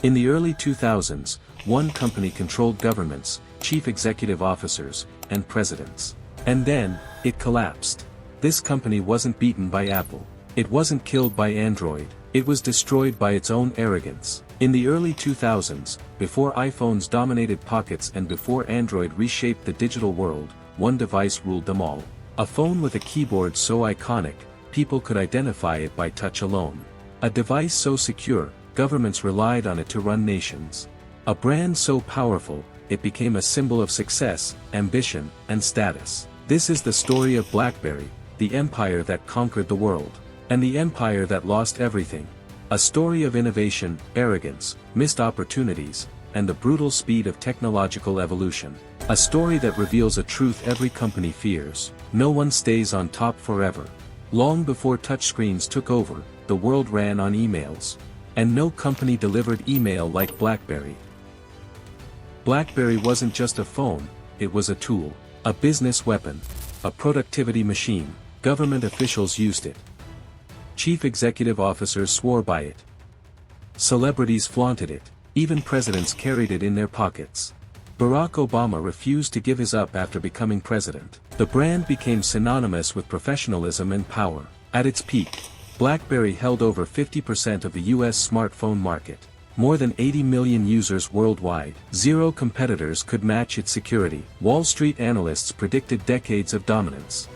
In the early 2000s, one company controlled governments, chief executive officers, and presidents. And then, it collapsed. This company wasn't beaten by Apple. It wasn't killed by Android. It was destroyed by its own arrogance. In the early 2000s, before iPhones dominated pockets and before Android reshaped the digital world, one device ruled them all. A phone with a keyboard so iconic, people could identify it by touch alone. A device so secure, governments relied on it to run nations. A brand so powerful, it became a symbol of success, ambition, and status. This is the story of BlackBerry, the empire that conquered the world. And the empire that lost everything. A story of innovation, arrogance, missed opportunities, and the brutal speed of technological evolution. A story that reveals a truth every company fears. No one stays on top forever. Long before touchscreens took over, the world ran on emails. And no company delivered email like BlackBerry. BlackBerry wasn't just a phone, it was a tool, a business weapon, a productivity machine. Government officials used it. Chief executive officers swore by it. Celebrities flaunted it, even presidents carried it in their pockets. Barack Obama refused to give his up after becoming president. The brand became synonymous with professionalism and power. At its peak, BlackBerry held over 50% of the US smartphone market. More than 80 million users worldwide. Zero competitors could match its security. Wall Street analysts predicted decades of dominance.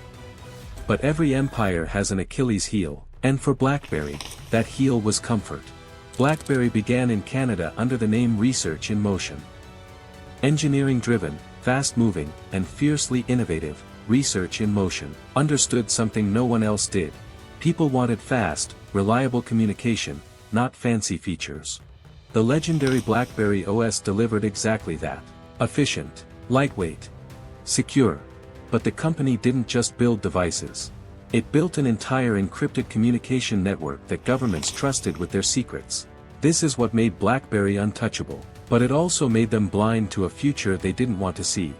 But every empire has an Achilles heel, and for BlackBerry, that heel was comfort. BlackBerry began in Canada under the name Research in Motion. Engineering-driven, fast-moving, and fiercely innovative, Research in Motion understood something no one else did. People wanted fast, reliable communication, not fancy features. The legendary BlackBerry OS delivered exactly that. Efficient, lightweight, secure. But the company didn't just build devices. It built an entire encrypted communication network that governments trusted with their secrets. This is what made BlackBerry untouchable, but it also made them blind to a future they didn't want to see.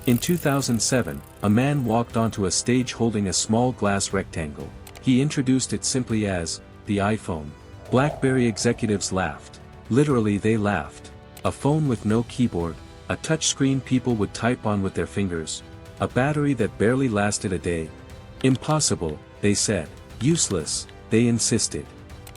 In 2007, a man walked onto a stage holding a small glass rectangle. He introduced it simply as the iPhone. BlackBerry executives laughed. Literally, they laughed. A phone with no keyboard, a touchscreen people would type on with their fingers, a battery that barely lasted a day. Impossible, they said. Useless, they insisted.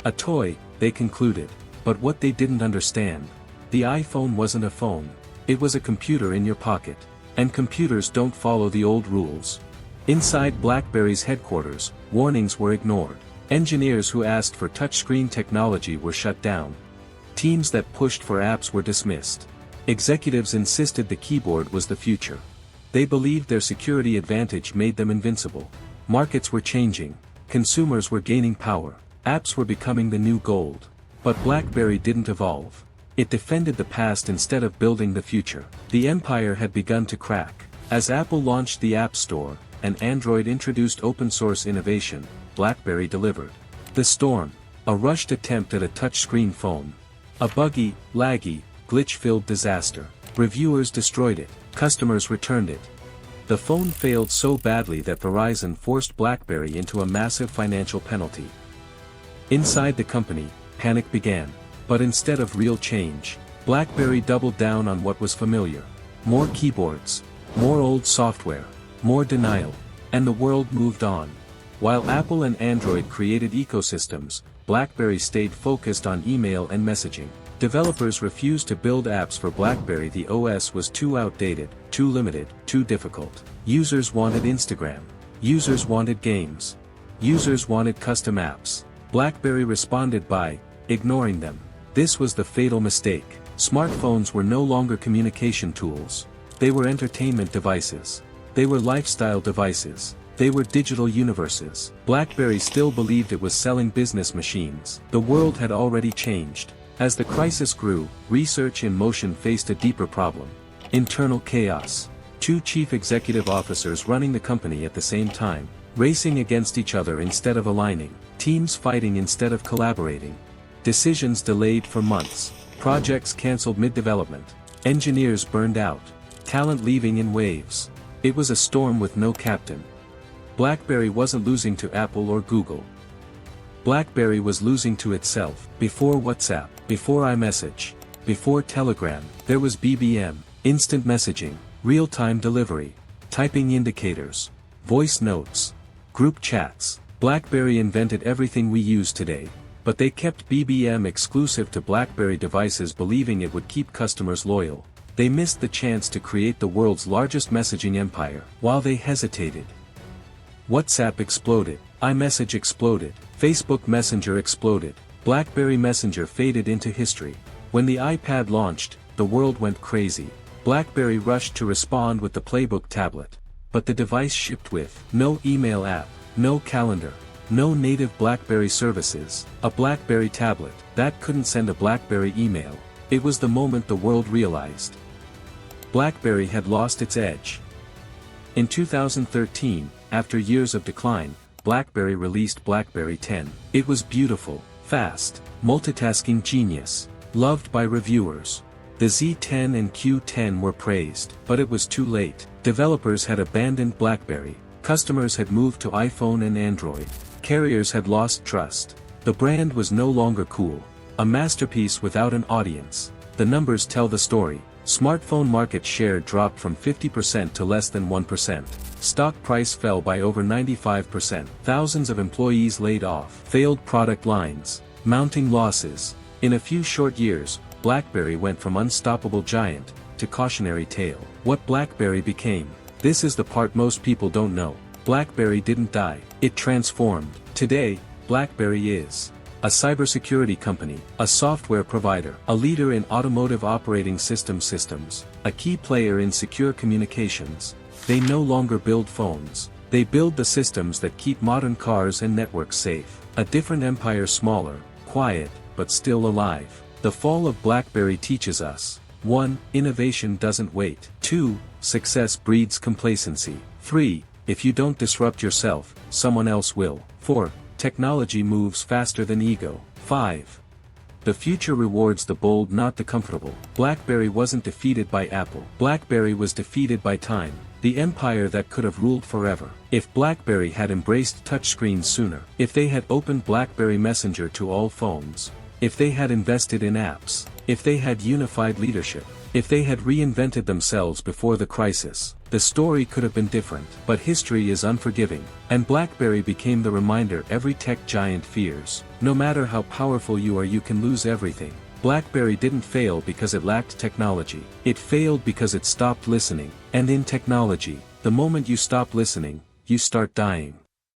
A toy, they concluded. But what they didn't understand. The iPhone wasn't a phone. It was a computer in your pocket. And computers don't follow the old rules. Inside BlackBerry's headquarters, warnings were ignored. Engineers who asked for touchscreen technology were shut down. Teams that pushed for apps were dismissed. Executives insisted the keyboard was the future. They believed their security advantage made them invincible. Markets were changing. Consumers were gaining power. Apps were becoming the new gold. But BlackBerry didn't evolve. It defended the past instead of building the future. The empire had begun to crack. As Apple launched the App Store, and Android introduced open-source innovation, BlackBerry delivered. The storm. A rushed attempt at a touchscreen phone. A buggy, laggy, glitch-filled disaster. Reviewers destroyed it. Customers returned it. The phone failed so badly that Verizon forced BlackBerry into a massive financial penalty. Inside the company, panic began. But instead of real change, BlackBerry doubled down on what was familiar. More keyboards. More old software. More denial. And the world moved on. While Apple and Android created ecosystems, BlackBerry stayed focused on email and messaging. Developers refused to build apps for BlackBerry. The OS was too outdated, too limited, too difficult. Users wanted Instagram. Users wanted games. Users wanted custom apps. BlackBerry responded by ignoring them. This was the fatal mistake. Smartphones were no longer communication tools. They were entertainment devices. They were lifestyle devices. They were digital universes. BlackBerry still believed it was selling business machines. The world had already changed. As the crisis grew, Research in Motion faced a deeper problem. Internal chaos. Two chief executive officers running the company at the same time, racing against each other instead of aligning, teams fighting instead of collaborating. Decisions delayed for months, projects cancelled mid-development, engineers burned out, talent leaving in waves. It was a storm with no captain. BlackBerry wasn't losing to Apple or Google. BlackBerry was losing to itself. Before WhatsApp, before iMessage, before Telegram, there was BBM, instant messaging, real-time delivery, typing indicators, voice notes, group chats. BlackBerry invented everything we use today, but they kept BBM exclusive to BlackBerry devices, believing it would keep customers loyal. They missed the chance to create the world's largest messaging empire. While they hesitated, WhatsApp exploded, iMessage exploded, Facebook Messenger exploded, BlackBerry Messenger faded into history. When the iPad launched, the world went crazy. BlackBerry rushed to respond with the Playbook tablet. But the device shipped with no email app, no calendar, no native BlackBerry services, a BlackBerry tablet that couldn't send a BlackBerry email. It was the moment the world realized BlackBerry had lost its edge. In 2013, after years of decline, BlackBerry released BlackBerry 10. It was beautiful, fast, multitasking genius, loved by reviewers. The Z10 and Q10 were praised, but it was too late. Developers had abandoned BlackBerry, customers had moved to iPhone and Android, carriers had lost trust. The brand was no longer cool, a masterpiece without an audience. The numbers tell the story. Smartphone market share dropped from 50% to less than 1%. Stock price fell by over 95%. Thousands of employees laid off. Failed product lines. Mounting losses. In a few short years, BlackBerry went from unstoppable giant to cautionary tale. What BlackBerry became. This is the part most people don't know. BlackBerry didn't die. It transformed. Today, BlackBerry is a cybersecurity company, a software provider, a leader in automotive operating systems, a key player in secure communications. They no longer build phones. They build the systems that keep modern cars and networks safe. A different empire, smaller, quiet, but still alive. The fall of BlackBerry teaches us: 1. Innovation doesn't wait. 2. Success breeds complacency. 3. If you don't disrupt yourself, someone else will. 4. Technology moves faster than ego. 5. The future rewards the bold, not the comfortable. BlackBerry wasn't defeated by Apple. BlackBerry was defeated by time, the empire that could have ruled forever. If BlackBerry had embraced touchscreens sooner, if they had opened BlackBerry Messenger to all phones, if they had invested in apps, if they had unified leadership, if they had reinvented themselves before the crisis, the story could have been different. But history is unforgiving, and BlackBerry became the reminder every tech giant fears. No matter how powerful you are, you can lose everything. BlackBerry didn't fail because it lacked technology. It failed because it stopped listening. And in technology, the moment you stop listening, you start dying.